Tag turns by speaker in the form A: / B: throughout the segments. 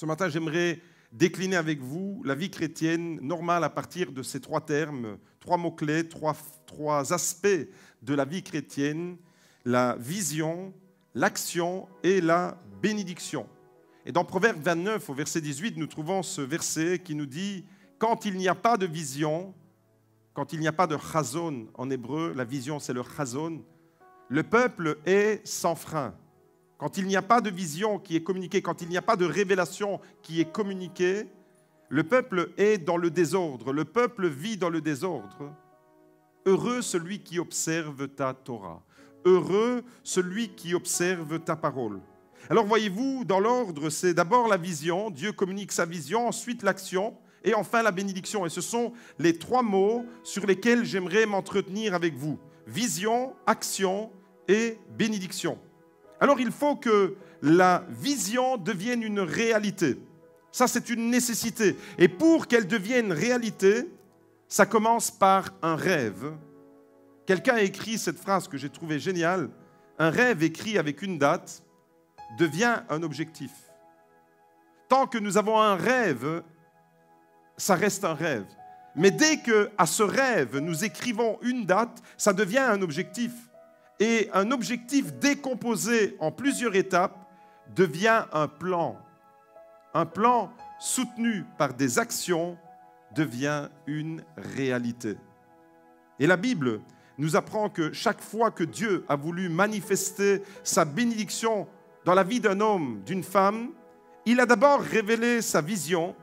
A: Ce matin, j'aimerais décliner avec vous la vie chrétienne normale à partir de ces trois termes, trois mots-clés, trois aspects de la vie chrétienne, la vision, l'action et la bénédiction. Et dans Proverbe 29, au verset 18, nous trouvons ce verset qui nous dit « Quand il n'y a pas de vision, quand il n'y a pas de chazon en hébreu, la vision c'est le chazon, le peuple est sans frein. Quand il n'y a pas de vision qui est communiquée, quand il n'y a pas de révélation qui est communiquée, le peuple est dans le désordre, le peuple vit dans le désordre. Heureux celui qui observe ta Torah, heureux celui qui observe ta parole. » Alors voyez-vous, dans l'ordre, c'est d'abord la vision, Dieu communique sa vision, ensuite l'action, et enfin la bénédiction. Et ce sont les trois mots sur lesquels j'aimerais m'entretenir avec vous. Vision, action et bénédiction. Alors il faut que la vision devienne une réalité. Ça, c'est une nécessité. Et pour qu'elle devienne réalité, ça commence par un rêve. Quelqu'un a écrit cette phrase que j'ai trouvée géniale. Un rêve écrit avec une date devient un objectif. Tant que nous avons un rêve, ça reste un rêve. Mais dès qu'à ce rêve, nous écrivons une date, ça devient un objectif. Et un objectif décomposé en plusieurs étapes devient un plan. Un plan soutenu par des actions devient une réalité. Et la Bible nous apprend que chaque fois que Dieu a voulu manifester sa bénédiction dans la vie d'un homme, d'une femme, il a d'abord révélé sa vision,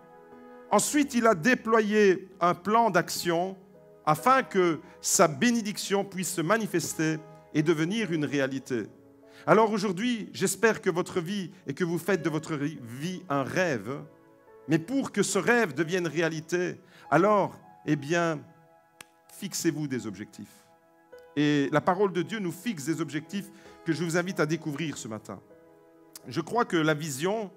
A: ensuite il a déployé un plan d'action afin que sa bénédiction puisse se manifester et devenir une réalité. Alors aujourd'hui, j'espère que votre vie et que vous faites de votre vie un rêve, mais pour que ce rêve devienne réalité, alors, fixez-vous des objectifs. Et la parole de Dieu nous fixe des objectifs que je vous invite à découvrir ce matin. Je crois que la vision,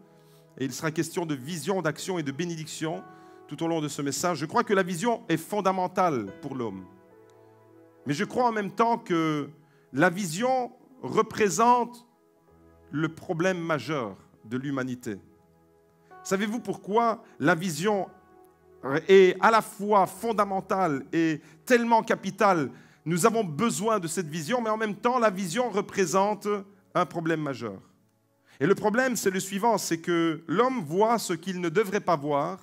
A: et il sera question de vision, d'action et de bénédiction tout au long de ce message, je crois que la vision est fondamentale pour l'homme. Mais je crois en même temps que la vision représente le problème majeur de l'humanité. Savez-vous pourquoi la vision est à la fois fondamentale et tellement capitale? Nous avons besoin de cette vision, mais en même temps, la vision représente un problème majeur. Et le problème, c'est le suivant, c'est que l'homme voit ce qu'il ne devrait pas voir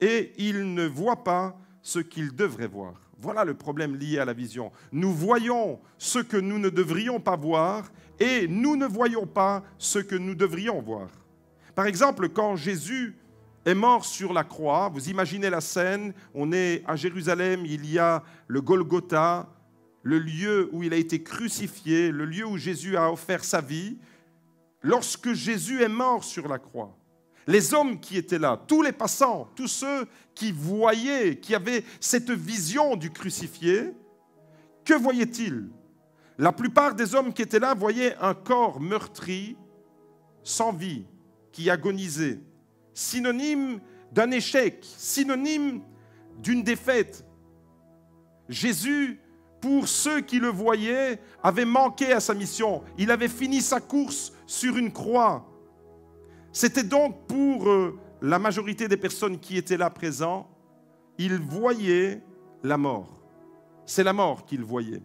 A: et il ne voit pas ce qu'il devrait voir. Voilà le problème lié à la vision. Nous voyons ce que nous ne devrions pas voir et nous ne voyons pas ce que nous devrions voir. Par exemple, quand Jésus est mort sur la croix, vous imaginez la scène, on est à Jérusalem, il y a le Golgotha, le lieu où il a été crucifié, le lieu où Jésus a offert sa vie. Lorsque Jésus est mort sur la croix, les hommes qui étaient là, tous les passants, tous ceux qui voyaient, qui avaient cette vision du crucifié, que voyaient-ils? La plupart des hommes qui étaient là voyaient un corps meurtri, sans vie, qui agonisait, synonyme d'un échec, synonyme d'une défaite. Jésus, pour ceux qui le voyaient, avait manqué à sa mission. Il avait fini sa course sur une croix. C'était donc pour la majorité des personnes qui étaient là présents, ils voyaient la mort. C'est la mort qu'ils voyaient.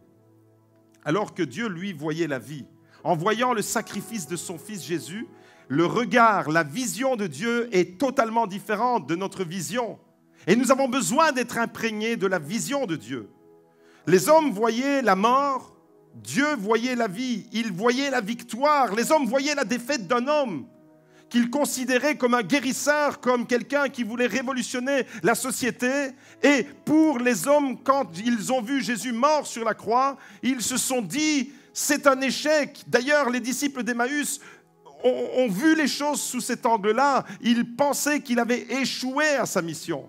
A: Alors que Dieu, lui, voyait la vie. En voyant le sacrifice de son Fils Jésus, le regard, la vision de Dieu est totalement différente de notre vision. Et nous avons besoin d'être imprégnés de la vision de Dieu. Les hommes voyaient la mort, Dieu voyait la vie, il voyait la victoire. Les hommes voyaient la défaite d'un homme qu'ils considéraient comme un guérisseur, comme quelqu'un qui voulait révolutionner la société. Et pour les hommes, quand ils ont vu Jésus mort sur la croix, ils se sont dit, c'est un échec. D'ailleurs, les disciples d'Emmaüs ont vu les choses sous cet angle-là. Ils pensaient qu'il avait échoué à sa mission.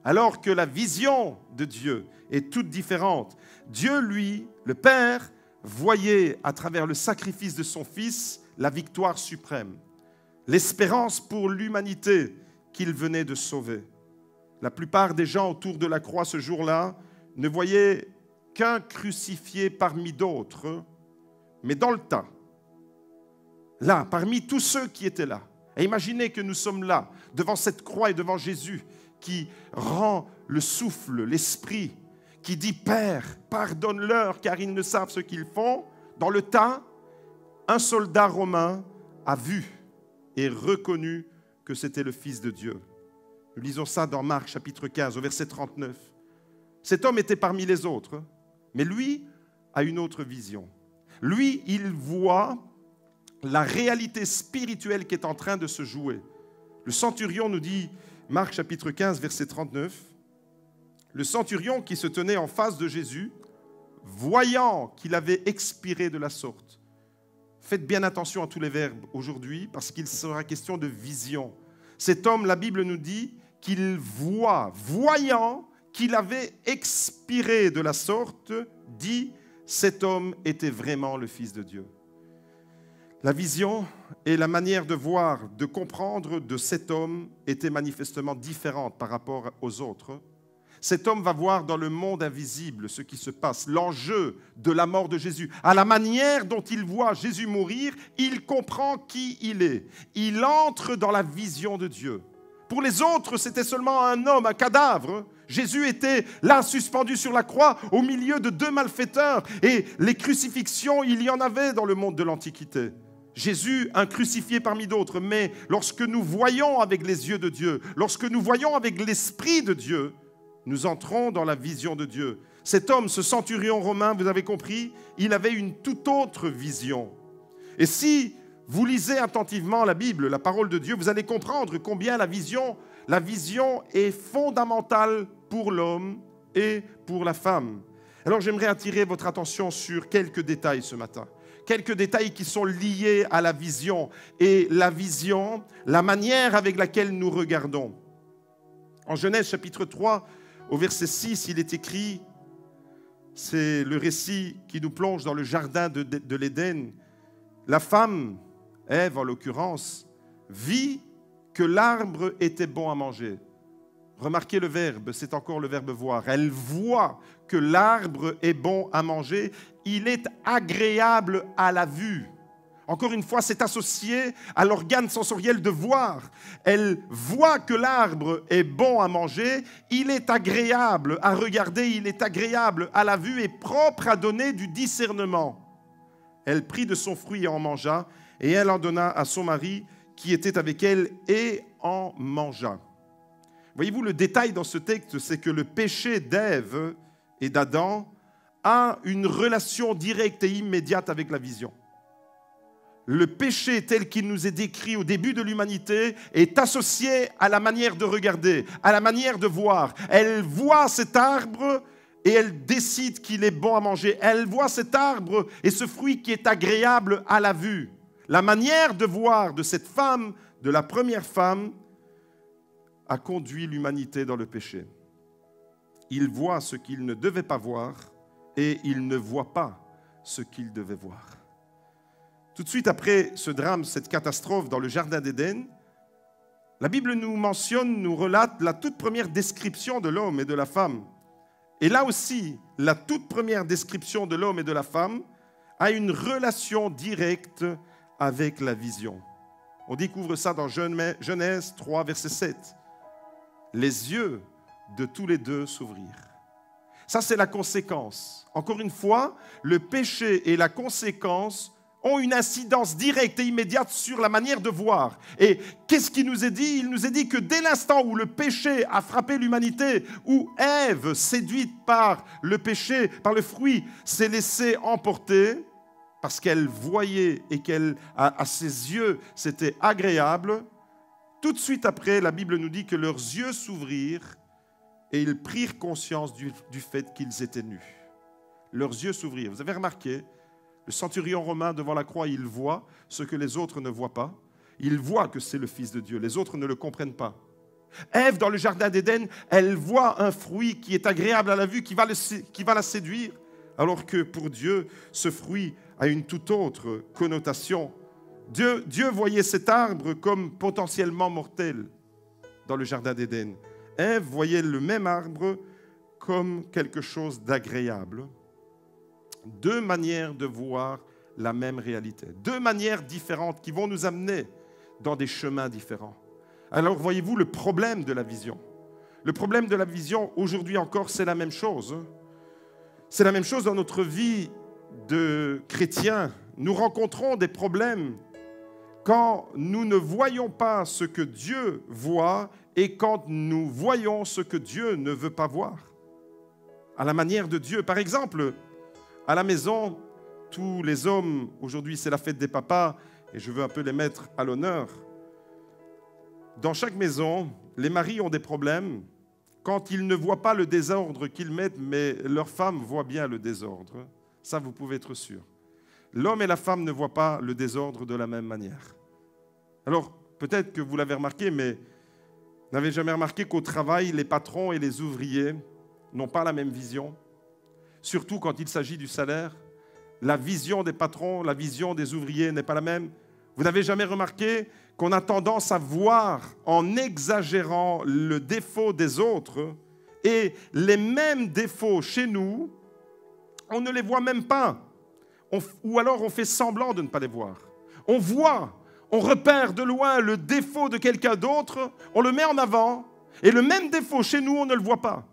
A: Alors que la vision de Dieu est toute différente. Dieu, lui, le Père, voyait à travers le sacrifice de son Fils la victoire suprême, l'espérance pour l'humanité qu'il venait de sauver. La plupart des gens autour de la croix ce jour-là ne voyaient qu'un crucifié parmi d'autres, mais dans le tas, là, parmi tous ceux qui étaient là, Et imaginez que nous sommes là, devant cette croix et devant Jésus, qui rend le souffle, l'esprit, qui dit « Père, pardonne-leur, car ils ne savent ce qu'ils font ». Dans le tas, un soldat romain a vu et reconnu que c'était le Fils de Dieu. Nous lisons ça dans Marc chapitre 15, au verset 39. Cet homme était parmi les autres, mais lui a une autre vision. Lui, il voit la réalité spirituelle qui est en train de se jouer. Le centurion nous dit, Marc chapitre 15, verset 39, le centurion qui se tenait en face de Jésus, voyant qu'il avait expiré de la sorte. Faites bien attention à tous les verbes aujourd'hui, parce qu'il sera question de vision. Cet homme, la Bible nous dit qu'il voit, voyant qu'il avait expiré de la sorte, dit, cet homme était vraiment le Fils de Dieu. La vision et la manière de voir, de comprendre de cet homme étaient manifestement différentes par rapport aux autres. Cet homme va voir dans le monde invisible ce qui se passe, l'enjeu de la mort de Jésus. À la manière dont il voit Jésus mourir, il comprend qui il est. Il entre dans la vision de Dieu. Pour les autres, c'était seulement un homme, un cadavre. Jésus était là, suspendu sur la croix, au milieu de deux malfaiteurs. Et les crucifixions, il y en avait dans le monde de l'Antiquité. Jésus, un crucifié parmi d'autres. Mais lorsque nous voyons avec les yeux de Dieu, lorsque nous voyons avec l'Esprit de Dieu, nous entrons dans la vision de Dieu. Cet homme, ce centurion romain, vous avez compris, il avait une toute autre vision. Et si vous lisez attentivement la Bible, la parole de Dieu, vous allez comprendre combien la vision est fondamentale pour l'homme et pour la femme. Alors j'aimerais attirer votre attention sur quelques détails ce matin. Quelques détails qui sont liés à la vision. Et la vision, la manière avec laquelle nous regardons. En Genèse chapitre 3, au verset 6, il est écrit, c'est le récit qui nous plonge dans le jardin de l'Éden. La femme, Ève en l'occurrence, vit que l'arbre était bon à manger. Remarquez le verbe, c'est encore le verbe voir. Elle voit que l'arbre est bon à manger, il est agréable à la vue. Encore une fois, c'est associé à l'organe sensoriel de voir. Elle voit que l'arbre est bon à manger, il est agréable à regarder, il est agréable à la vue et propre à donner du discernement. Elle prit de son fruit et en mangea, et elle en donna à son mari qui était avec elle et en mangea. Voyez-vous, le détail dans ce texte, c'est que le péché d'Ève et d'Adam a une relation directe et immédiate avec la vision. Le péché tel qu'il nous est décrit au début de l'humanité est associé à la manière de regarder, à la manière de voir. Elle voit cet arbre et elle décide qu'il est bon à manger. Elle voit cet arbre et ce fruit qui est agréable à la vue. La manière de voir de cette femme, de la première femme, a conduit l'humanité dans le péché. Il voit ce qu'il ne devait pas voir et il ne voit pas ce qu'il devait voir. Tout de suite après ce drame, cette catastrophe dans le jardin d'Éden, la Bible nous mentionne, nous relate la toute première description de l'homme et de la femme. Et là aussi, la toute première description de l'homme et de la femme a une relation directe avec la vision. On découvre ça dans Genèse 3, verset 7. Les yeux de tous les deux s'ouvrirent. Ça, c'est la conséquence. Encore une fois, le péché et la conséquence ont une incidence directe et immédiate sur la manière de voir. Et qu'est-ce qui nous est dit? Il nous est dit que dès l'instant où le péché a frappé l'humanité, où Ève, séduite par le péché, par le fruit, s'est laissée emporter, parce qu'elle voyait et à ses yeux, c'était agréable, tout de suite après, la Bible nous dit que leurs yeux s'ouvrirent et ils prirent conscience du fait qu'ils étaient nus. Leurs yeux s'ouvrirent. Vous avez remarqué, le centurion romain devant la croix, il voit ce que les autres ne voient pas. Il voit que c'est le Fils de Dieu. Les autres ne le comprennent pas. Ève, dans le jardin d'Éden, elle voit un fruit qui est agréable à la vue, qui va la séduire, alors que pour Dieu, ce fruit a une toute autre connotation. Dieu voyait cet arbre comme potentiellement mortel dans le jardin d'Éden. Ève voyait le même arbre comme quelque chose d'agréable. Deux manières de voir la même réalité. Deux manières différentes qui vont nous amener dans des chemins différents. Alors voyez-vous le problème de la vision. Le problème de la vision, aujourd'hui encore, c'est la même chose. C'est la même chose dans notre vie de chrétiens. Nous rencontrons des problèmes quand nous ne voyons pas ce que Dieu voit et quand nous voyons ce que Dieu ne veut pas voir. À la manière de Dieu. Par exemple, à la maison, tous les hommes, aujourd'hui c'est la fête des papas, et je veux un peu les mettre à l'honneur. Dans chaque maison, les maris ont des problèmes quand ils ne voient pas le désordre qu'ils mettent, mais leur femme voit bien le désordre. Ça, vous pouvez être sûr. L'homme et la femme ne voient pas le désordre de la même manière. Alors, peut-être que vous l'avez remarqué, mais vous n'avez jamais remarqué qu'au travail, les patrons et les ouvriers n'ont pas la même vision, surtout quand il s'agit du salaire. La vision des patrons, la vision des ouvriers n'est pas la même. Vous n'avez jamais remarqué qu'on a tendance à voir en exagérant le défaut des autres et les mêmes défauts chez nous, on ne les voit même pas. Ou alors on fait semblant de ne pas les voir. On voit, on repère de loin le défaut de quelqu'un d'autre, on le met en avant et le même défaut chez nous, on ne le voit pas.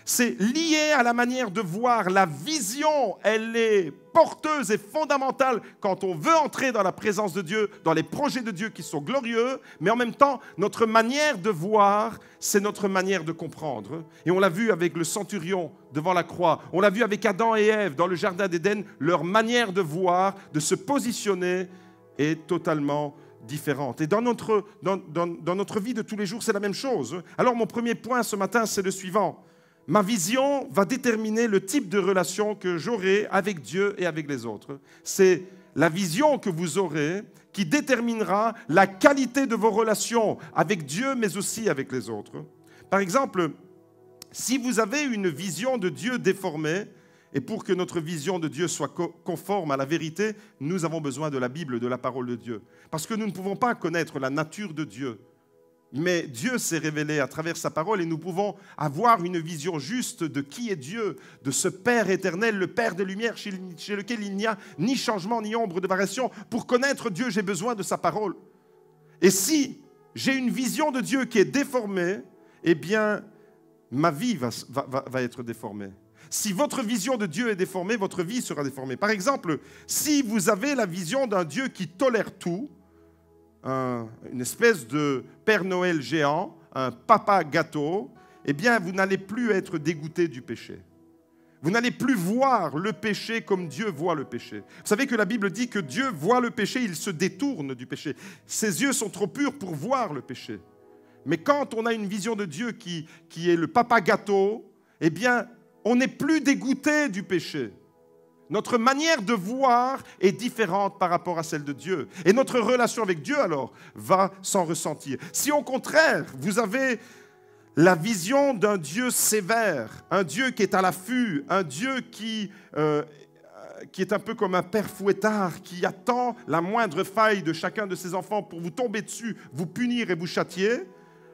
A: C'est lié à la manière de voir. La vision, elle est porteuse et fondamentale quand on veut entrer dans la présence de Dieu, dans les projets de Dieu qui sont glorieux, mais en même temps, notre manière de voir, c'est notre manière de comprendre. Et on l'a vu avec le centurion devant la croix, on l'a vu avec Adam et Ève dans le jardin d'Éden, leur manière de voir, de se positionner est totalement différente. Et dans notre vie de tous les jours, c'est la même chose. Alors mon premier point ce matin, c'est le suivant. Ma vision va déterminer le type de relation que j'aurai avec Dieu et avec les autres. C'est la vision que vous aurez qui déterminera la qualité de vos relations avec Dieu, mais aussi avec les autres. Par exemple, si vous avez une vision de Dieu déformée, et pour que notre vision de Dieu soit conforme à la vérité, nous avons besoin de la Bible, de la parole de Dieu. Parce que nous ne pouvons pas connaître la nature de Dieu. Mais Dieu s'est révélé à travers sa parole et nous pouvons avoir une vision juste de qui est Dieu, de ce Père éternel, le Père des Lumières, chez lequel il n'y a ni changement ni ombre de variation. Pour connaître Dieu, j'ai besoin de sa parole. Et si j'ai une vision de Dieu qui est déformée, eh bien, ma vie va être déformée. Si votre vision de Dieu est déformée, votre vie sera déformée. Par exemple, si vous avez la vision d'un Dieu qui tolère tout, une espèce de Père Noël géant, un papa gâteau, eh bien, vous n'allez plus être dégoûté du péché. Vous n'allez plus voir le péché comme Dieu voit le péché. Vous savez que la Bible dit que Dieu voit le péché, il se détourne du péché. Ses yeux sont trop purs pour voir le péché. Mais quand on a une vision de Dieu qui est le papa gâteau, eh bien, on n'est plus dégoûté du péché. Notre manière de voir est différente par rapport à celle de Dieu. Et notre relation avec Dieu, alors, va s'en ressentir. Si au contraire, vous avez la vision d'un Dieu sévère, un Dieu qui est à l'affût, un Dieu qui est un peu comme un père fouettard, qui attend la moindre faille de chacun de ses enfants pour vous tomber dessus, vous punir et vous châtier,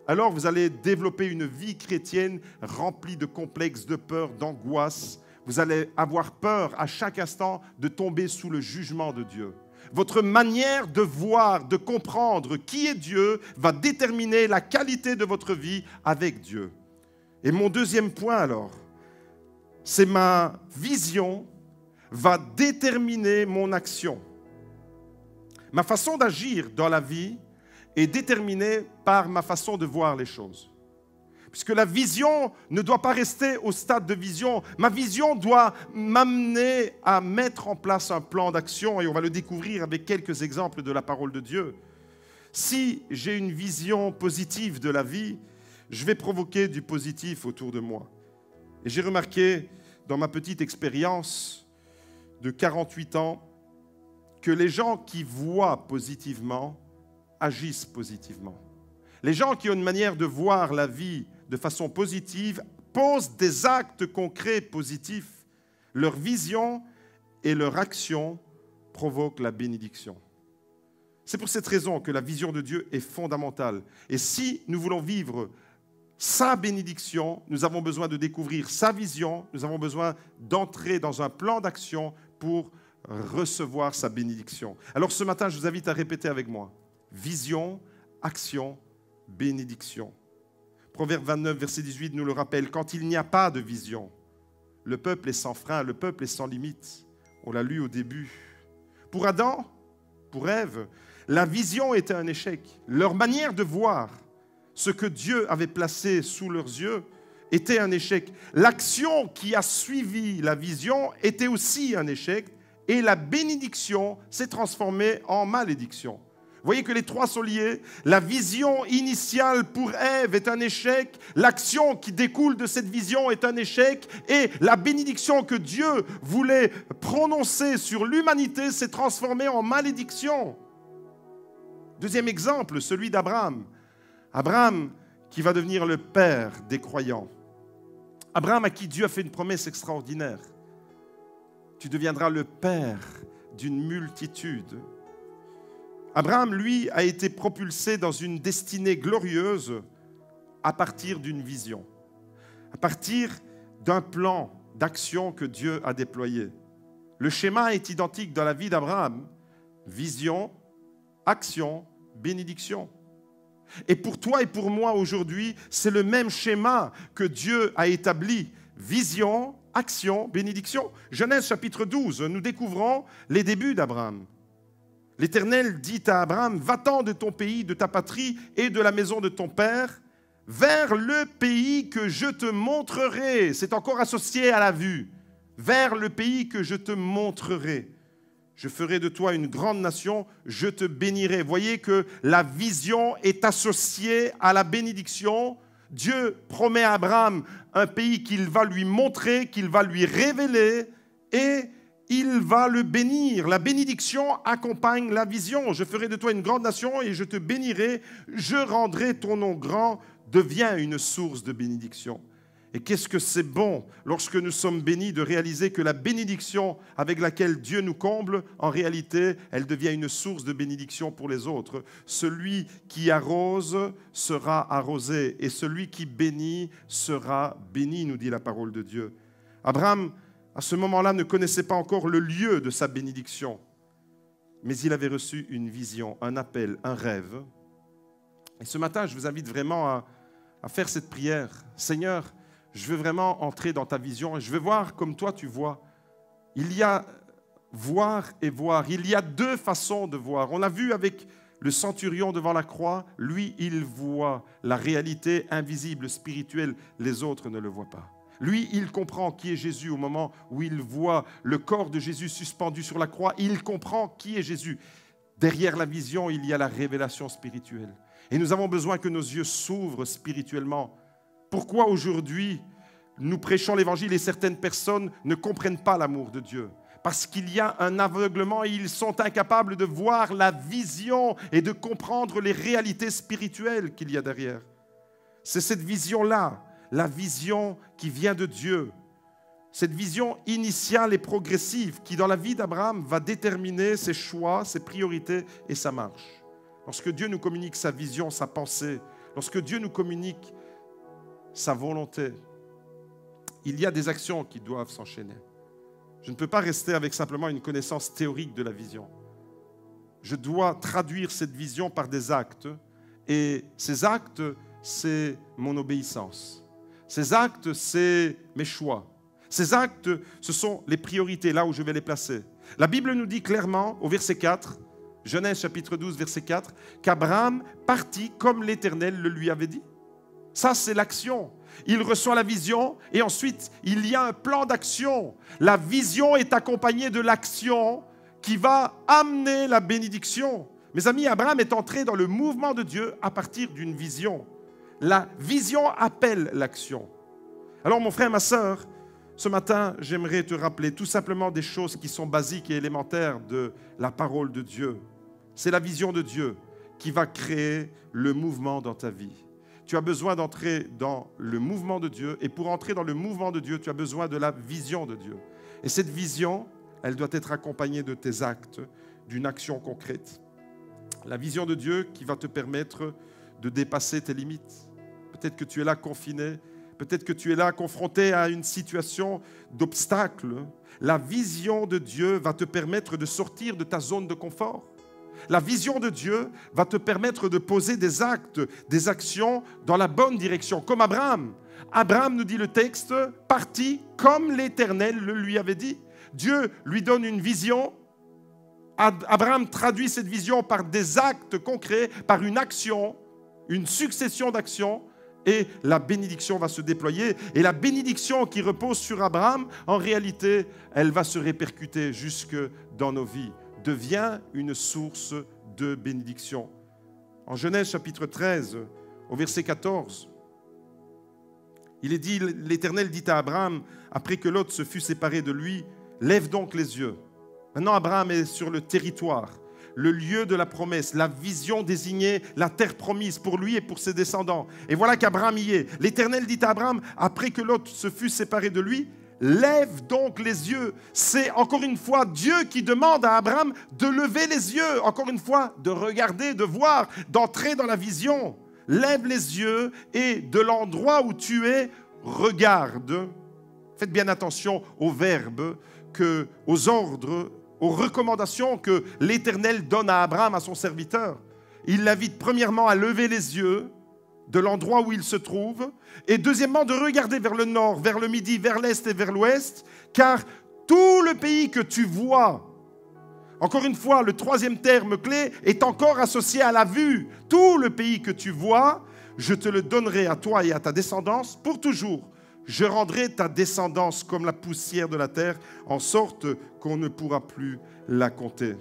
A: alors vous allez développer une vie chrétienne remplie de complexes, de peur, d'angoisse. Vous allez avoir peur à chaque instant de tomber sous le jugement de Dieu. Votre manière de voir, de comprendre qui est Dieu va déterminer la qualité de votre vie avec Dieu. Et mon deuxième point alors, c'est ma vision va déterminer mon action. Ma façon d'agir dans la vie est déterminée par ma façon de voir les choses. Puisque la vision ne doit pas rester au stade de vision. Ma vision doit m'amener à mettre en place un plan d'action, et on va le découvrir avec quelques exemples de la parole de Dieu. Si j'ai une vision positive de la vie, je vais provoquer du positif autour de moi. Et j'ai remarqué dans ma petite expérience de 48 ans que les gens qui voient positivement agissent positivement. Les gens qui ont une manière de voir la vie de façon positive posent des actes concrets positifs. Leur vision et leur action provoquent la bénédiction. C'est pour cette raison que la vision de Dieu est fondamentale. Et si nous voulons vivre sa bénédiction, nous avons besoin de découvrir sa vision, nous avons besoin d'entrer dans un plan d'action pour recevoir sa bénédiction. Alors ce matin, je vous invite à répéter avec moi. Vision, action, bénédiction. Proverbe 29, verset 18 nous le rappelle. Quand il n'y a pas de vision, le peuple est sans frein, le peuple est sans limite. On l'a lu au début. Pour Adam, pour Ève, la vision était un échec. Leur manière de voir ce que Dieu avait placé sous leurs yeux était un échec. L'action qui a suivi la vision était aussi un échec et la bénédiction s'est transformée en malédiction. Vous voyez que les trois sont liés. La vision initiale pour Ève est un échec. L'action qui découle de cette vision est un échec. Et la bénédiction que Dieu voulait prononcer sur l'humanité s'est transformée en malédiction. Deuxième exemple, celui d'Abraham. Abraham qui va devenir le père des croyants. Abraham à qui Dieu a fait une promesse extraordinaire. Tu deviendras le père d'une multitude. Abraham, lui, a été propulsé dans une destinée glorieuse à partir d'une vision, à partir d'un plan d'action que Dieu a déployé. Le schéma est identique dans la vie d'Abraham. Vision, action, bénédiction. Et pour toi et pour moi aujourd'hui, c'est le même schéma que Dieu a établi. Vision, action, bénédiction. Genèse chapitre 12, nous découvrons les débuts d'Abraham. L'Éternel dit à Abraham, va-t'en de ton pays, de ta patrie et de la maison de ton père, vers le pays que je te montrerai. C'est encore associé à la vue. Vers le pays que je te montrerai. Je ferai de toi une grande nation, je te bénirai. Voyez que la vision est associée à la bénédiction. Dieu promet à Abraham un pays qu'il va lui montrer, qu'il va lui révéler et il va le bénir. La bénédiction accompagne la vision. Je ferai de toi une grande nation et je te bénirai. Je rendrai ton nom grand. Deviens une source de bénédiction. Et qu'est-ce que c'est bon lorsque nous sommes bénis de réaliser que la bénédiction avec laquelle Dieu nous comble, en réalité, elle devient une source de bénédiction pour les autres. Celui qui arrose sera arrosé et celui qui bénit sera béni, nous dit la parole de Dieu. Abraham, à ce moment-là, ne connaissait pas encore le lieu de sa bénédiction, mais il avait reçu une vision, un appel, un rêve. Et ce matin, je vous invite vraiment à faire cette prière. Seigneur, je veux vraiment entrer dans ta vision et je veux voir comme toi tu vois. Il y a voir et voir. Il y a deux façons de voir. On a vu avec le centurion devant la croix, lui, il voit la réalité invisible, spirituelle. Les autres ne le voient pas. Lui, il comprend qui est Jésus au moment où il voit le corps de Jésus suspendu sur la croix. Il comprend qui est Jésus. Derrière la vision, il y a la révélation spirituelle. Et nous avons besoin que nos yeux s'ouvrent spirituellement. Pourquoi aujourd'hui nous prêchons l'évangile et certaines personnes ne comprennent pas l'amour de Dieu? Parce qu'il y a un aveuglement et ils sont incapables de voir la vision et de comprendre les réalités spirituelles qu'il y a derrière. C'est cette vision-là, la vision qui vient de Dieu, cette vision initiale et progressive qui, dans la vie d'Abraham, va déterminer ses choix, ses priorités et sa marche. Lorsque Dieu nous communique sa vision, sa pensée, lorsque Dieu nous communique sa volonté, il y a des actions qui doivent s'enchaîner. Je ne peux pas rester avec simplement une connaissance théorique de la vision. Je dois traduire cette vision par des actes. Et ces actes, c'est mon obéissance. Ces actes, c'est mes choix. Ces actes, ce sont les priorités, là où je vais les placer. La Bible nous dit clairement, au verset 4, Genèse chapitre 12, verset 4, qu'Abraham partit comme l'Éternel le lui avait dit. Ça, c'est l'action. Il reçoit la vision et ensuite, il y a un plan d'action. La vision est accompagnée de l'action qui va amener la bénédiction. Mes amis, Abraham est entré dans le mouvement de Dieu à partir d'une vision. La vision appelle l'action. Alors, mon frère, ma sœur, ce matin, j'aimerais te rappeler tout simplement des choses qui sont basiques et élémentaires de la parole de Dieu. C'est la vision de Dieu qui va créer le mouvement dans ta vie. Tu as besoin d'entrer dans le mouvement de Dieu. Et pour entrer dans le mouvement de Dieu, tu as besoin de la vision de Dieu. Et cette vision, elle doit être accompagnée de tes actes, d'une action concrète. La vision de Dieu qui va te permettre de dépasser tes limites. Peut-être que tu es là confiné. Peut-être que tu es là confronté à une situation d'obstacle. La vision de Dieu va te permettre de sortir de ta zone de confort. La vision de Dieu va te permettre de poser des actes, des actions dans la bonne direction, comme Abraham. Abraham, nous dit le texte, partit comme l'Éternel le lui avait dit. Dieu lui donne une vision. Abraham traduit cette vision par des actes concrets, par une action, une succession d'actions, et la bénédiction va se déployer. Et la bénédiction qui repose sur Abraham, en réalité, elle va se répercuter jusque dans nos vies, devient une source de bénédiction. En Genèse chapitre 13, au verset 14, il est dit, l'Éternel dit à Abraham, après que Lot se fut séparé de lui, « Lève donc les yeux. » Maintenant, Abraham est sur le territoire, le lieu de la promesse, la vision désignée, la terre promise pour lui et pour ses descendants. Et voilà qu'Abraham y est. L'Éternel dit à Abraham, après que Lot se fut séparé de lui, « Lève donc les yeux. » C'est encore une fois Dieu qui demande à Abraham de lever les yeux, encore une fois, de regarder, de voir, d'entrer dans la vision. Lève les yeux et de l'endroit où tu es, regarde. Faites bien attention aux verbes, aux ordres, aux recommandations que l'Éternel donne à Abraham, à son serviteur. Il l'invite premièrement à lever les yeux de l'endroit où il se trouve et deuxièmement de regarder vers le nord, vers le midi, vers l'est et vers l'ouest, car tout le pays que tu vois, encore une fois, le troisième terme clé est encore associé à la vue. Tout le pays que tu vois, je te le donnerai à toi et à ta descendance pour toujours. Je rendrai ta descendance comme la poussière de la terre, en sorte qu'on ne pourra plus la compter.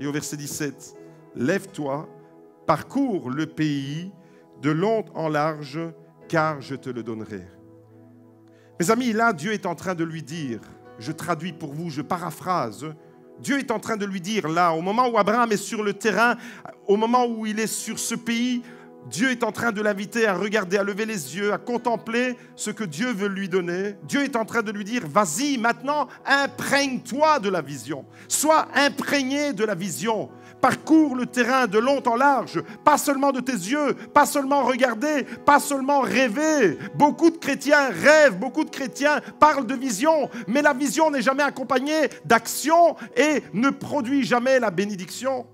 A: Et au verset 17, lève-toi, parcours le pays de long en large, car je te le donnerai. Mes amis, là, Dieu est en train de lui dire, je traduis pour vous, je paraphrase, Dieu est en train de lui dire, là, au moment où Abraham est sur le terrain, au moment où il est sur ce pays, Dieu est en train de l'inviter à regarder, à lever les yeux, à contempler ce que Dieu veut lui donner. Dieu est en train de lui dire, vas-y, maintenant, imprègne-toi de la vision. Sois imprégné de la vision. Parcours le terrain de long en large, pas seulement de tes yeux, pas seulement regarder, pas seulement rêver. Beaucoup de chrétiens rêvent, beaucoup de chrétiens parlent de vision, mais la vision n'est jamais accompagnée d'action et ne produit jamais la bénédiction.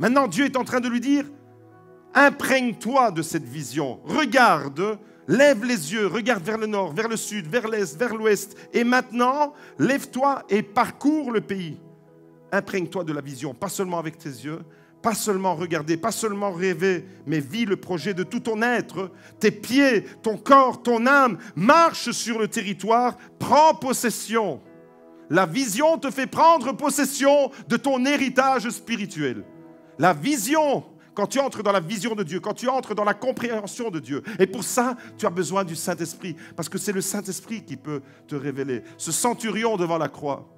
A: Maintenant, Dieu est en train de lui dire, imprègne-toi de cette vision, regarde, lève les yeux, regarde vers le nord, vers le sud, vers l'est, vers l'ouest, et maintenant, lève-toi et parcours le pays. Imprègne-toi de la vision, pas seulement avec tes yeux, pas seulement regarder, pas seulement rêver, mais vis le projet de tout ton être. Tes pieds, ton corps, ton âme marchent sur le territoire, prends possession. La vision te fait prendre possession de ton héritage spirituel. La vision, quand tu entres dans la vision de Dieu, quand tu entres dans la compréhension de Dieu. Et pour ça, tu as besoin du Saint-Esprit, parce que c'est le Saint-Esprit qui peut te révéler. Ce centurion devant la croix,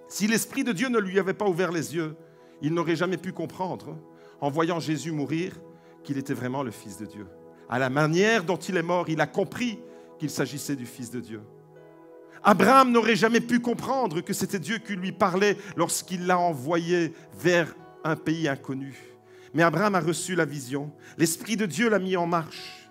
A: si l'Esprit de Dieu ne lui avait pas ouvert les yeux, il n'aurait jamais pu comprendre, en voyant Jésus mourir, qu'il était vraiment le Fils de Dieu. À la manière dont il est mort, il a compris qu'il s'agissait du Fils de Dieu. Abraham n'aurait jamais pu comprendre que c'était Dieu qui lui parlait lorsqu'il l'a envoyé vers un pays inconnu. Mais Abraham a reçu la vision. L'Esprit de Dieu l'a mis en marche.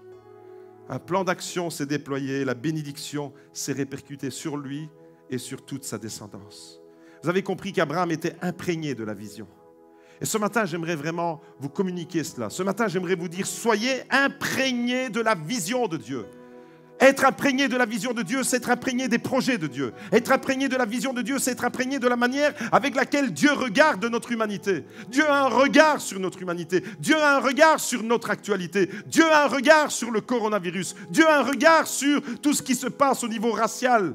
A: Un plan d'action s'est déployé. La bénédiction s'est répercutée sur lui et sur toute sa descendance. Vous avez compris qu'Abraham était imprégné de la vision. Et ce matin, j'aimerais vraiment vous communiquer cela. Ce matin, j'aimerais vous dire, soyez imprégnés de la vision de Dieu. Être imprégné de la vision de Dieu, c'est être imprégné des projets de Dieu. Être imprégné de la vision de Dieu, c'est être imprégné de la manière avec laquelle Dieu regarde notre humanité. Dieu a un regard sur notre humanité. Dieu a un regard sur notre actualité. Dieu a un regard sur le coronavirus. Dieu a un regard sur tout ce qui se passe au niveau racial.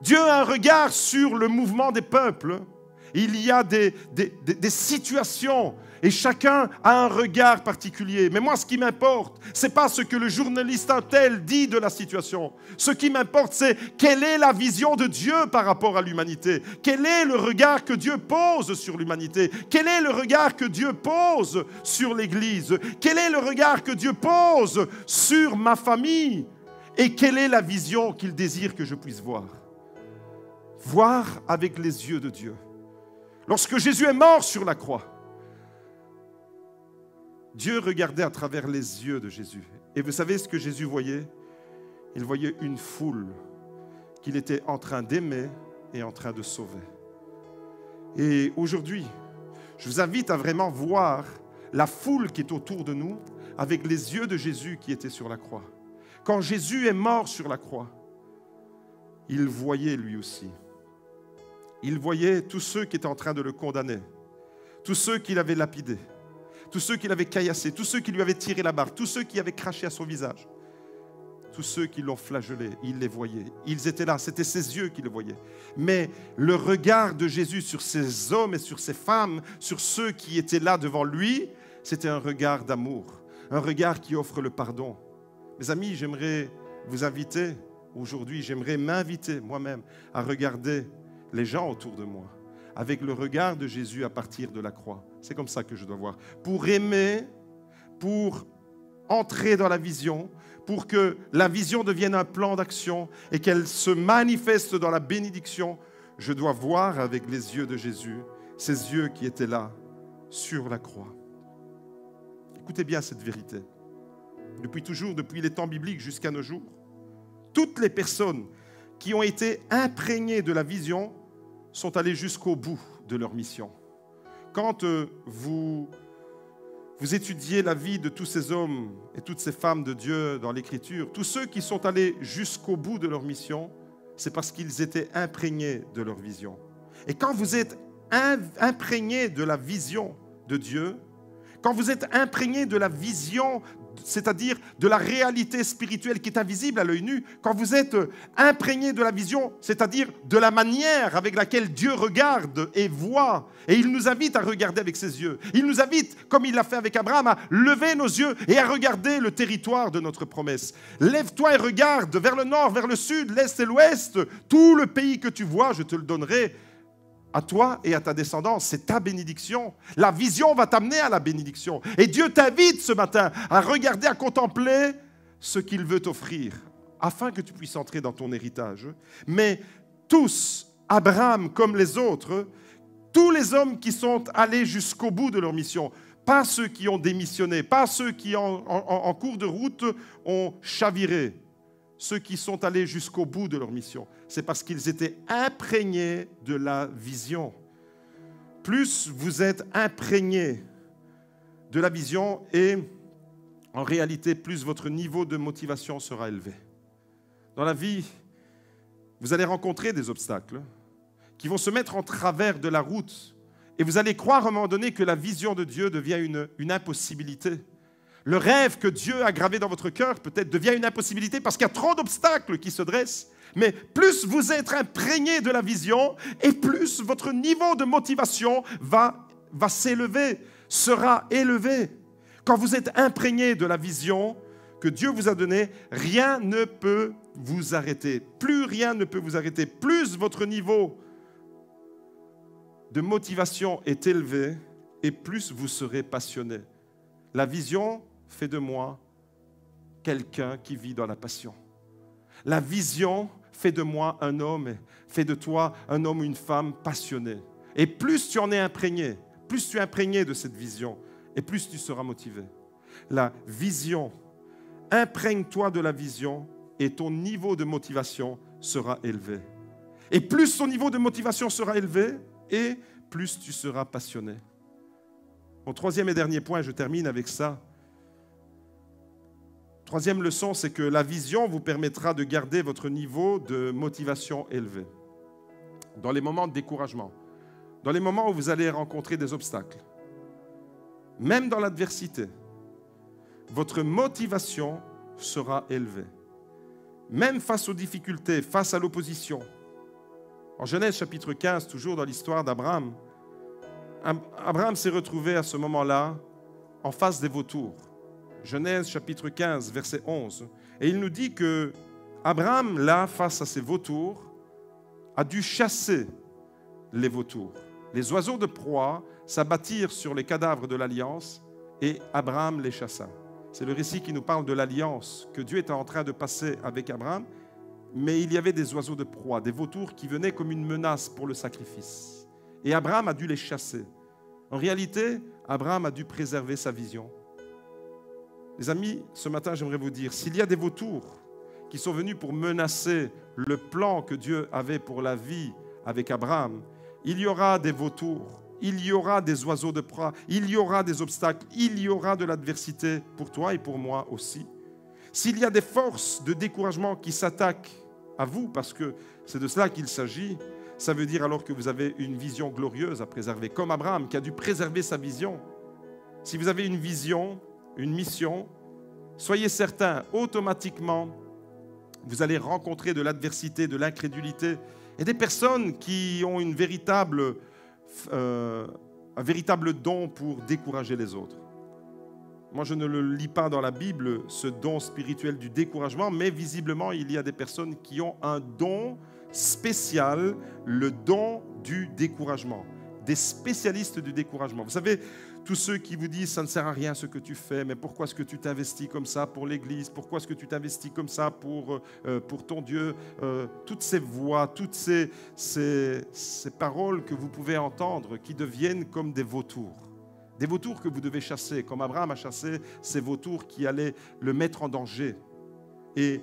A: Dieu a un regard sur le mouvement des peuples. Il y a des situations et chacun a un regard particulier. Mais moi, ce qui m'importe, ce n'est pas ce que le journaliste tel dit de la situation. Ce qui m'importe, c'est quelle est la vision de Dieu par rapport à l'humanité. Quel est le regard que Dieu pose sur l'humanité. Quel est le regard que Dieu pose sur l'Église. Quel est le regard que Dieu pose sur ma famille. Et quelle est la vision qu'il désire que je puisse voir. Voir avec les yeux de Dieu. Lorsque Jésus est mort sur la croix, Dieu regardait à travers les yeux de Jésus. Et vous savez ce que Jésus voyait? Il voyait une foule qu'il était en train d'aimer et en train de sauver. Et aujourd'hui, Je vous invite à vraiment voir la foule qui est autour de nous avec les yeux de Jésus qui était sur la croix. Quand Jésus est mort sur la croix, il voyait lui aussi. Il voyait tous ceux qui étaient en train de le condamner, tous ceux qui l'avaient lapidé, tous ceux qui l'avaient caillassé, tous ceux qui lui avaient tiré la barbe, tous ceux qui avaient craché à son visage, tous ceux qui l'ont flagellé, il les voyait. Ils étaient là, c'était ses yeux qui le voyaient. Mais le regard de Jésus sur ces hommes et sur ces femmes, sur ceux qui étaient là devant lui, c'était un regard d'amour, un regard qui offre le pardon. Mes amis, j'aimerais vous inviter aujourd'hui, j'aimerais m'inviter moi-même à regarder les gens autour de moi avec le regard de Jésus à partir de la croix. C'est comme ça que je dois voir. Pour aimer, pour entrer dans la vision, pour que la vision devienne un plan d'action et qu'elle se manifeste dans la bénédiction, je dois voir avec les yeux de Jésus, ces yeux qui étaient là, sur la croix. Écoutez bien cette vérité. Depuis toujours, depuis les temps bibliques jusqu'à nos jours, toutes les personnes qui ont été imprégnées de la vision sont allées jusqu'au bout de leur mission. Quand vous étudiez la vie de tous ces hommes et toutes ces femmes de Dieu dans l'Écriture, tous ceux qui sont allés jusqu'au bout de leur mission, c'est parce qu'ils étaient imprégnés de leur vision. Et quand vous êtes imprégné de la vision de Dieu, quand vous êtes imprégné de la vision, c'est-à-dire de la réalité spirituelle qui est invisible à l'œil nu, quand vous êtes imprégné de la vision, c'est-à-dire de la manière avec laquelle Dieu regarde et voit, et il nous invite à regarder avec ses yeux. Il nous invite, comme il l'a fait avec Abraham, à lever nos yeux et à regarder le territoire de notre promesse. Lève-toi et regarde vers le nord, vers le sud, l'est et l'ouest. Tout le pays que tu vois, je te le donnerai à toi et à ta descendance. C'est ta bénédiction. La vision va t'amener à la bénédiction. Et Dieu t'invite ce matin à regarder, à contempler ce qu'il veut t'offrir, afin que tu puisses entrer dans ton héritage. Mais tous, Abraham comme les autres, tous les hommes qui sont allés jusqu'au bout de leur mission, pas ceux qui ont démissionné, pas ceux qui en cours de route ont chaviré, ceux qui sont allés jusqu'au bout de leur mission, c'est parce qu'ils étaient imprégnés de la vision. Plus vous êtes imprégnés de la vision, et en réalité, plus votre niveau de motivation sera élevé. Dans la vie, vous allez rencontrer des obstacles qui vont se mettre en travers de la route, et vous allez croire à un moment donné que la vision de Dieu devient une impossibilité. Le rêve que Dieu a gravé dans votre cœur peut-être devient une impossibilité parce qu'il y a trop d'obstacles qui se dressent. Mais plus vous êtes imprégné de la vision, et plus votre niveau de motivation va s'élever, sera élevé. Quand vous êtes imprégné de la vision que Dieu vous a donnée, rien ne peut vous arrêter. Plus rien ne peut vous arrêter. Plus votre niveau de motivation est élevé, et plus vous serez passionné. La vision fait de moi quelqu'un qui vit dans la passion. La vision fait de moi un homme, fait de toi un homme ou une femme passionné. Et plus tu en es imprégné, plus tu es imprégné de cette vision, et plus tu seras motivé. La vision, imprègne-toi de la vision, et ton niveau de motivation sera élevé. Et plus ton niveau de motivation sera élevé, et plus tu seras passionné. Mon troisième et dernier point, je termine avec ça. Troisième leçon, c'est que la vision vous permettra de garder votre niveau de motivation élevé. Dans les moments de découragement, dans les moments où vous allez rencontrer des obstacles, même dans l'adversité, votre motivation sera élevée. Même face aux difficultés, face à l'opposition. En Genèse chapitre 15, toujours dans l'histoire d'Abraham, Abraham s'est retrouvé à ce moment-là en face des vautours. Genèse chapitre 15, verset 11. Et il nous dit que Abraham, là, face à ces vautours, a dû chasser les vautours. Les oiseaux de proie s'abattirent sur les cadavres de l'alliance et Abraham les chassa. C'est le récit qui nous parle de l'alliance que Dieu était en train de passer avec Abraham, mais il y avait des oiseaux de proie, des vautours qui venaient comme une menace pour le sacrifice. Et Abraham a dû les chasser. En réalité, Abraham a dû préserver sa vision. Les amis, ce matin, j'aimerais vous dire, s'il y a des vautours qui sont venus pour menacer le plan que Dieu avait pour la vie avec Abraham, il y aura des vautours il y aura des oiseaux de proie, il y aura des obstacles, il y aura de l'adversité pour toi et pour moi aussi. S'il y a des forces de découragement qui s'attaquent à vous, parce que c'est de cela qu'il s'agit, ça veut dire alors que vous avez une vision glorieuse à préserver, comme Abraham qui a dû préserver sa vision. Si vous avez une vision, une mission, soyez certains, automatiquement, vous allez rencontrer de l'adversité, de l'incrédulité et des personnes qui ont un véritable don pour décourager les autres. Moi, je ne le lis pas dans la Bible, ce don spirituel du découragement, mais visiblement, il y a des personnes qui ont un don spécial, le don du découragement. Des spécialistes du découragement. Vous savez, tous ceux qui vous disent « ça ne sert à rien ce que tu fais, mais pourquoi est-ce que tu t'investis comme ça pour l'Église? Pourquoi est-ce que tu t'investis comme ça pour ton Dieu ?» Toutes ces voix, toutes ces paroles que vous pouvez entendre qui deviennent comme des vautours. Des vautours que vous devez chasser, comme Abraham a chassé ces vautours qui allaient le mettre en danger. Et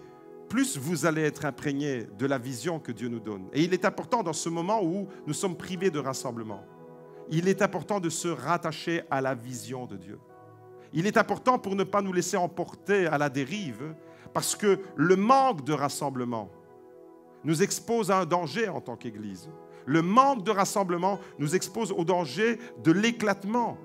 A: plus vous allez être imprégné de la vision que Dieu nous donne. Et il est important dans ce moment où nous sommes privés de rassemblement, il est important de se rattacher à la vision de Dieu. Il est important pour ne pas nous laisser emporter à la dérive, parce que le manque de rassemblement nous expose à un danger en tant qu'Église. Le manque de rassemblement nous expose au danger de l'éclatement.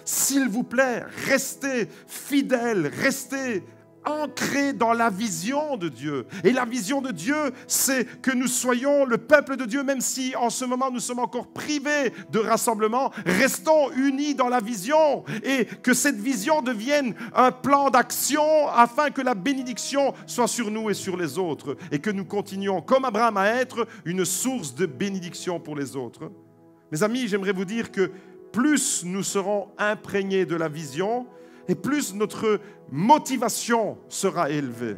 A: S'il vous plaît, restez fidèles, restez ancrés dans la vision de Dieu. Et la vision de Dieu, c'est que nous soyons le peuple de Dieu, même si en ce moment nous sommes encore privés de rassemblement, restons unis dans la vision et que cette vision devienne un plan d'action afin que la bénédiction soit sur nous et sur les autres et que nous continuions, comme Abraham, à être une source de bénédiction pour les autres. Mes amis, j'aimerais vous dire que plus nous serons imprégnés de la vision et plus notre motivation sera élevée.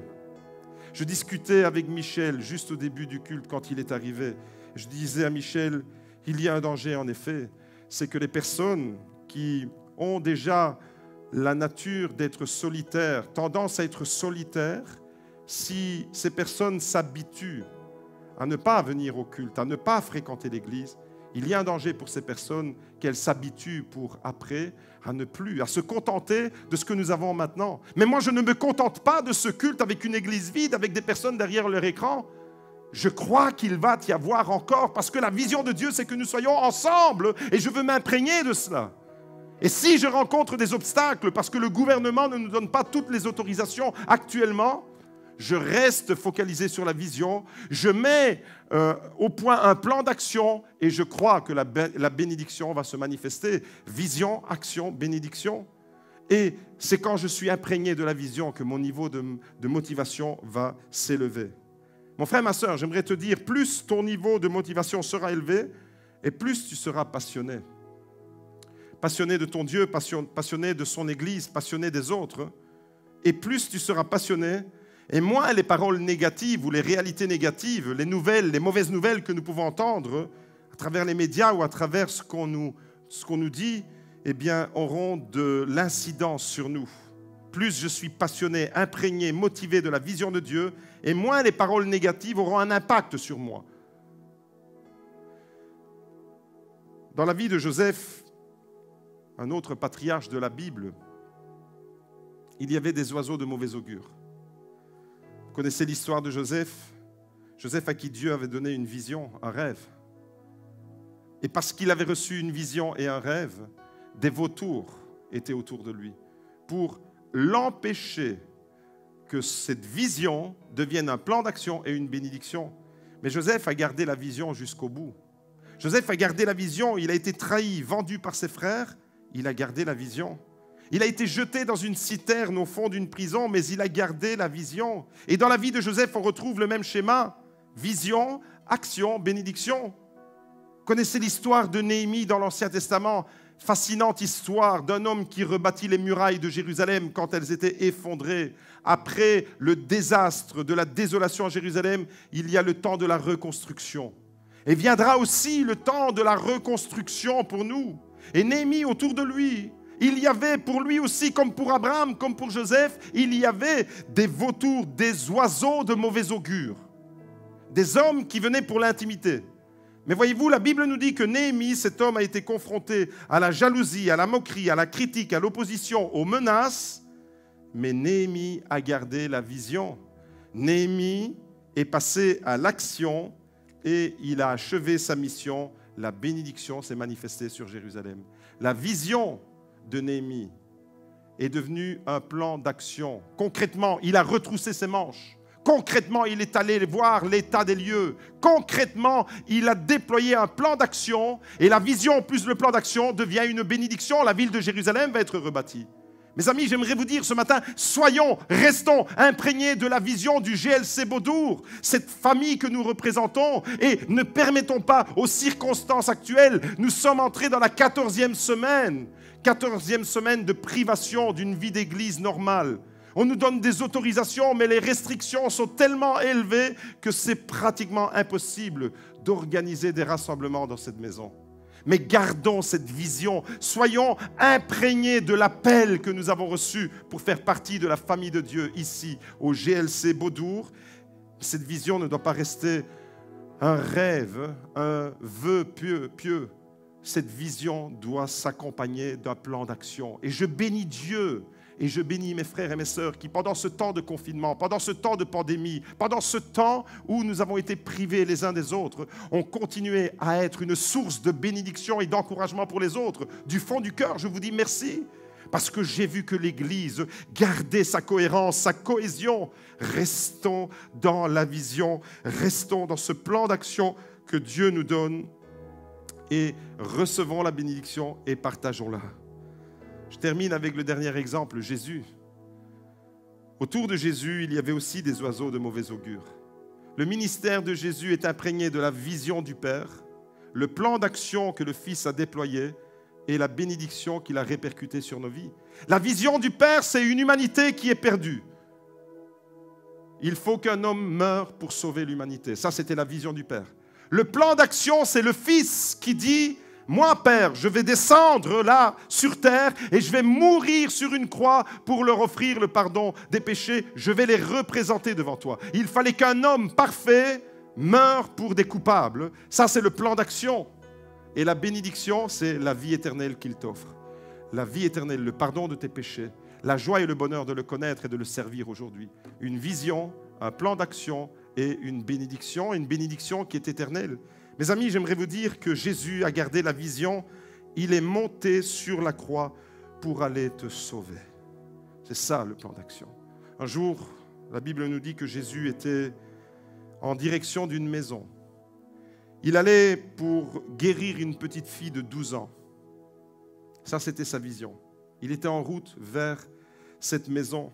A: Je discutais avec Michel juste au début du culte quand il est arrivé. Je disais à Michel, il y a un danger en effet, c'est que les personnes qui ont déjà la nature d'être solitaires, tendance à être solitaires, si ces personnes s'habituent à ne pas venir au culte, à ne pas fréquenter l'église, il y a un danger pour ces personnes qu'elles s'habituent pour après à se contenter de ce que nous avons maintenant. Mais moi, je ne me contente pas de ce culte avec une église vide, avec des personnes derrière leur écran. Je crois qu'il va y avoir encore, parce que la vision de Dieu, c'est que nous soyons ensemble, et je veux m'imprégner de cela. Et si je rencontre des obstacles, parce que le gouvernement ne nous donne pas toutes les autorisations actuellement, je reste focalisé sur la vision, je mets au point un plan d'action et je crois que la bénédiction va se manifester. Vision, action, bénédiction. Et c'est quand je suis imprégné de la vision que mon niveau de motivation va s'élever. Mon frère, ma soeur, j'aimerais te dire, plus ton niveau de motivation sera élevé et plus tu seras passionné. Passionné de ton Dieu, passionné de son Église, passionné des autres. Et plus tu seras passionné, et moins les paroles négatives ou les réalités négatives, les nouvelles, les mauvaises nouvelles que nous pouvons entendre à travers les médias ou à travers ce qu'on nous dit, eh bien, auront de l'incidence sur nous. Plus je suis passionné, imprégné, motivé de la vision de Dieu, et moins les paroles négatives auront un impact sur moi. Dans la vie de Joseph, un autre patriarche de la Bible, il y avait des oiseaux de mauvais augure. Vous connaissez l'histoire de Joseph? Joseph à qui Dieu avait donné une vision, un rêve. Et parce qu'il avait reçu une vision et un rêve, des vautours étaient autour de lui pour l'empêcher que cette vision devienne un plan d'action et une bénédiction. Mais Joseph a gardé la vision jusqu'au bout. Joseph a gardé la vision, il a été trahi, vendu par ses frères, il a gardé la vision. Il a été jeté dans une citerne au fond d'une prison, mais il a gardé la vision. Et dans la vie de Joseph, on retrouve le même schéma. Vision, action, bénédiction. Vous connaissez l'histoire de Néhémie dans l'Ancien Testament. Fascinante histoire d'un homme qui rebâtit les murailles de Jérusalem quand elles étaient effondrées. Après le désastre de la désolation à Jérusalem, il y a le temps de la reconstruction. Et viendra aussi le temps de la reconstruction pour nous. Et Néhémie, autour de lui, il y avait pour lui aussi, comme pour Abraham, comme pour Joseph, il y avait des vautours, des oiseaux de mauvais augure. Des hommes qui venaient pour l'intimité. Mais voyez-vous, la Bible nous dit que Néhémie, cet homme, a été confronté à la jalousie, à la moquerie, à la critique, à l'opposition, aux menaces. Mais Néhémie a gardé la vision. Néhémie est passé à l'action et il a achevé sa mission. La bénédiction s'est manifestée sur Jérusalem. La vision de Néhémie est devenue un plan d'action. Concrètement, il a retroussé ses manches. Concrètement, il est allé voir l'état des lieux. Concrètement, il a déployé un plan d'action et la vision plus le plan d'action devient une bénédiction. La ville de Jérusalem va être rebâtie. Mes amis, j'aimerais vous dire ce matin, restons imprégnés de la vision du GLC Beaudour, cette famille que nous représentons, et ne permettons pas aux circonstances actuelles. Nous sommes entrés dans la 14e semaine de privation d'une vie d'église normale. On nous donne des autorisations, mais les restrictions sont tellement élevées que c'est pratiquement impossible d'organiser des rassemblements dans cette maison. Mais gardons cette vision, soyons imprégnés de l'appel que nous avons reçu pour faire partie de la famille de Dieu ici au GLC Beaudour. Cette vision ne doit pas rester un rêve, un vœu pieux. Cette vision doit s'accompagner d'un plan d'action. Et je bénis Dieu. Et je bénis mes frères et mes sœurs qui, pendant ce temps de confinement, pendant ce temps de pandémie, pendant ce temps où nous avons été privés les uns des autres, ont continué à être une source de bénédiction et d'encouragement pour les autres. Du fond du cœur, je vous dis merci. Parce que j'ai vu que l'Église gardait sa cohérence, sa cohésion. Restons dans la vision, restons dans ce plan d'action que Dieu nous donne et recevons la bénédiction et partageons-la. Je termine avec le dernier exemple, Jésus. Autour de Jésus, il y avait aussi des oiseaux de mauvais augure. Le ministère de Jésus est imprégné de la vision du Père, le plan d'action que le Fils a déployé et la bénédiction qu'il a répercutée sur nos vies. La vision du Père, c'est une humanité qui est perdue. Il faut qu'un homme meure pour sauver l'humanité. Ça, c'était la vision du Père. Le plan d'action, c'est le Fils qui dit... Moi, Père, je vais descendre là, sur terre, et je vais mourir sur une croix pour leur offrir le pardon des péchés. Je vais les représenter devant toi. Il fallait qu'un homme parfait meure pour des coupables. Ça, c'est le plan d'action. Et la bénédiction, c'est la vie éternelle qu'il t'offre. La vie éternelle, le pardon de tes péchés, la joie et le bonheur de le connaître et de le servir aujourd'hui. Une vision, un plan d'action et une bénédiction qui est éternelle. Mes amis, j'aimerais vous dire que Jésus a gardé la vision. Il est monté sur la croix pour aller te sauver. C'est ça le plan d'action. Un jour, la Bible nous dit que Jésus était en direction d'une maison. Il allait pour guérir une petite fille de 12 ans. Ça, c'était sa vision. Il était en route vers cette maison,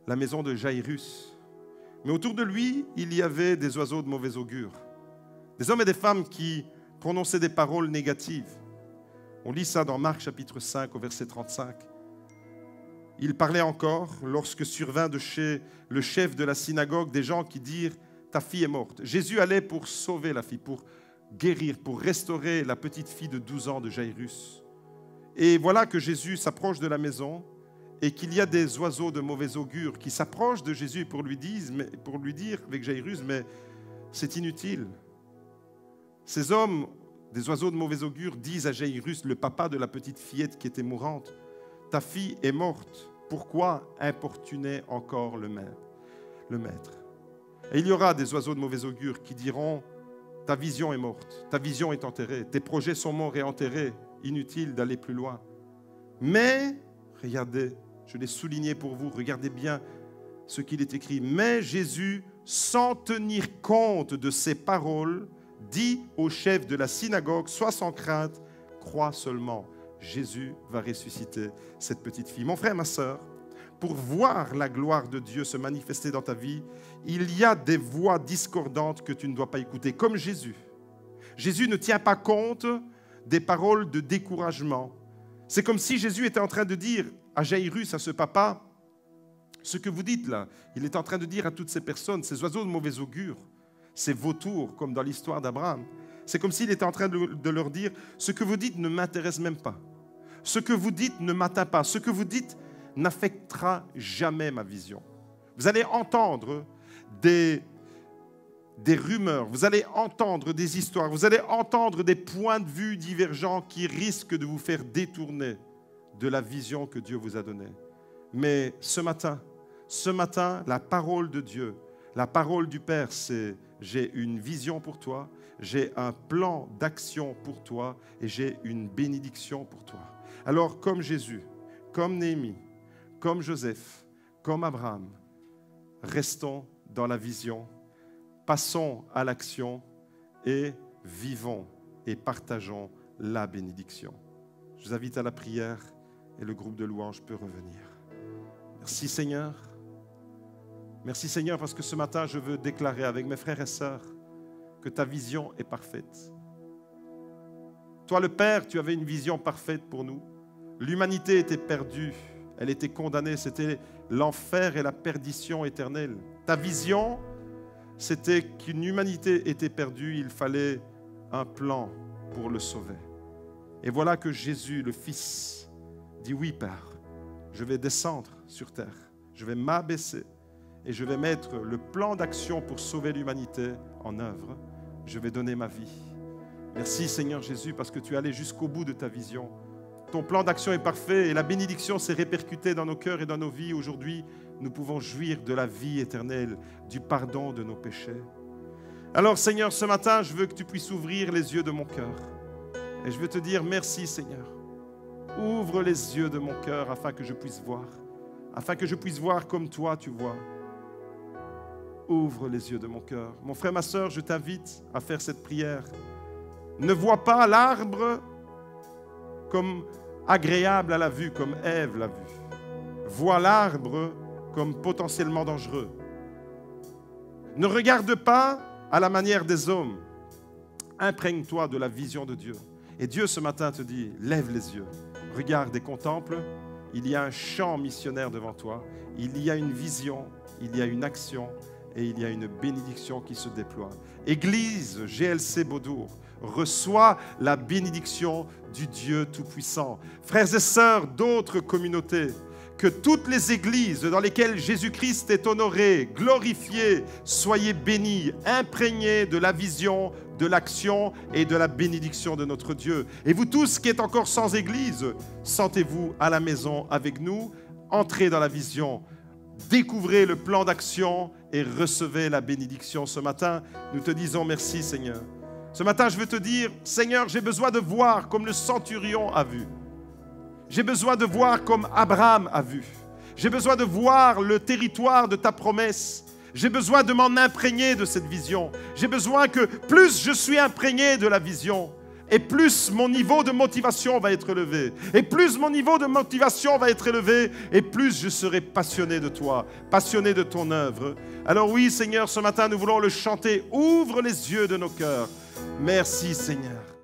A: la maison de Jairus. Mais autour de lui, il y avait des oiseaux de mauvais augure. Des hommes et des femmes qui prononçaient des paroles négatives. On lit ça dans Marc chapitre 5 au verset 35. Il parlait encore lorsque survint de chez le chef de la synagogue des gens qui dirent « Ta fille est morte ». Jésus allait pour sauver la fille, pour guérir, pour restaurer la petite fille de 12 ans de Jairus. Et voilà que Jésus s'approche de la maison et qu'il y a des oiseaux de mauvais augure qui s'approchent de Jésus pour lui dire avec Jairus « Mais c'est inutile ». Ces hommes, des oiseaux de mauvais augure, disent à Jairus, le papa de la petite fillette qui était mourante, « Ta fille est morte, pourquoi importuner encore le maître ?» Et il y aura des oiseaux de mauvais augure qui diront, « Ta vision est morte, ta vision est enterrée, tes projets sont morts et enterrés, inutile d'aller plus loin. » Mais, regardez, je l'ai souligné pour vous, regardez bien ce qu'il est écrit, « Mais Jésus, sans tenir compte de ces paroles, dit au chef de la synagogue, sois sans crainte, crois seulement. Jésus va ressusciter cette petite fille. Mon frère, ma sœur, pour voir la gloire de Dieu se manifester dans ta vie, il y a des voix discordantes que tu ne dois pas écouter, comme Jésus. Jésus ne tient pas compte des paroles de découragement. C'est comme si Jésus était en train de dire à Jairus, à ce papa, ce que vous dites là, il est en train de dire à toutes ces personnes, ces oiseaux de mauvais augure, ces vautours, comme dans l'histoire d'Abraham. C'est comme s'il était en train de leur dire, ce que vous dites ne m'intéresse même pas. Ce que vous dites ne m'atteint pas. Ce que vous dites n'affectera jamais ma vision. Vous allez entendre des des rumeurs, vous allez entendre des histoires, vous allez entendre des points de vue divergents qui risquent de vous faire détourner de la vision que Dieu vous a donnée. Mais ce matin, la parole de Dieu, la parole du Père, c'est « j'ai une vision pour toi, j'ai un plan d'action pour toi et j'ai une bénédiction pour toi ». Alors, comme Jésus, comme Néhémie, comme Joseph, comme Abraham, restons dans la vision, passons à l'action et vivons et partageons la bénédiction. Je vous invite à la prière et le groupe de louanges peut revenir. Merci Seigneur. Merci Seigneur parce que ce matin, je veux déclarer avec mes frères et sœurs que ta vision est parfaite. Toi, le Père, tu avais une vision parfaite pour nous. L'humanité était perdue, elle était condamnée, c'était l'enfer et la perdition éternelle. Ta vision, c'était qu'une humanité était perdue, il fallait un plan pour le sauver. Et voilà que Jésus, le Fils, dit « Oui, Père, je vais descendre sur terre, je vais m'abaisser et je vais mettre le plan d'action pour sauver l'humanité en œuvre. Je vais donner ma vie. » Merci Seigneur Jésus parce que tu es allé jusqu'au bout de ta vision. Ton plan d'action est parfait et la bénédiction s'est répercutée dans nos cœurs et dans nos vies. Aujourd'hui, nous pouvons jouir de la vie éternelle, du pardon de nos péchés. Alors Seigneur, ce matin, je veux que tu puisses ouvrir les yeux de mon cœur. Et je veux te dire merci Seigneur. Ouvre les yeux de mon cœur afin que je puisse voir comme toi tu vois. Ouvre les yeux de mon cœur. Mon frère, ma sœur, je t'invite à faire cette prière. Ne vois pas l'arbre comme agréable à la vue, comme Ève l'a vu. Vois l'arbre comme potentiellement dangereux. Ne regarde pas à la manière des hommes. Imprègne-toi de la vision de Dieu. Et Dieu, ce matin, te dit, lève les yeux, regarde et contemple. Il y a un champ missionnaire devant toi. Il y a une vision, il y a une action et il y a une bénédiction qui se déploie. Église GLC Beaudour, reçois la bénédiction du Dieu Tout-Puissant. Frères et sœurs d'autres communautés, que toutes les églises dans lesquelles Jésus-Christ est honoré, glorifié, soyez bénis, imprégnés de la vision, de l'action et de la bénédiction de notre Dieu. Et vous tous qui êtes encore sans église, sentez-vous à la maison avec nous, entrez dans la vision, découvrez le plan d'action et recevez la bénédiction. Ce matin, nous te disons merci Seigneur. Ce matin, je veux te dire, Seigneur, j'ai besoin de voir comme le centurion a vu. J'ai besoin de voir comme Abraham a vu. J'ai besoin de voir le territoire de ta promesse. J'ai besoin de m'en imprégner de cette vision. J'ai besoin que plus je suis imprégné de la vision, et plus mon niveau de motivation va être élevé. Et plus mon niveau de motivation va être élevé, et plus je serai passionné de toi, passionné de ton œuvre. Alors oui, Seigneur, ce matin, nous voulons le chanter. Ouvre les yeux de nos cœurs. Merci, Seigneur.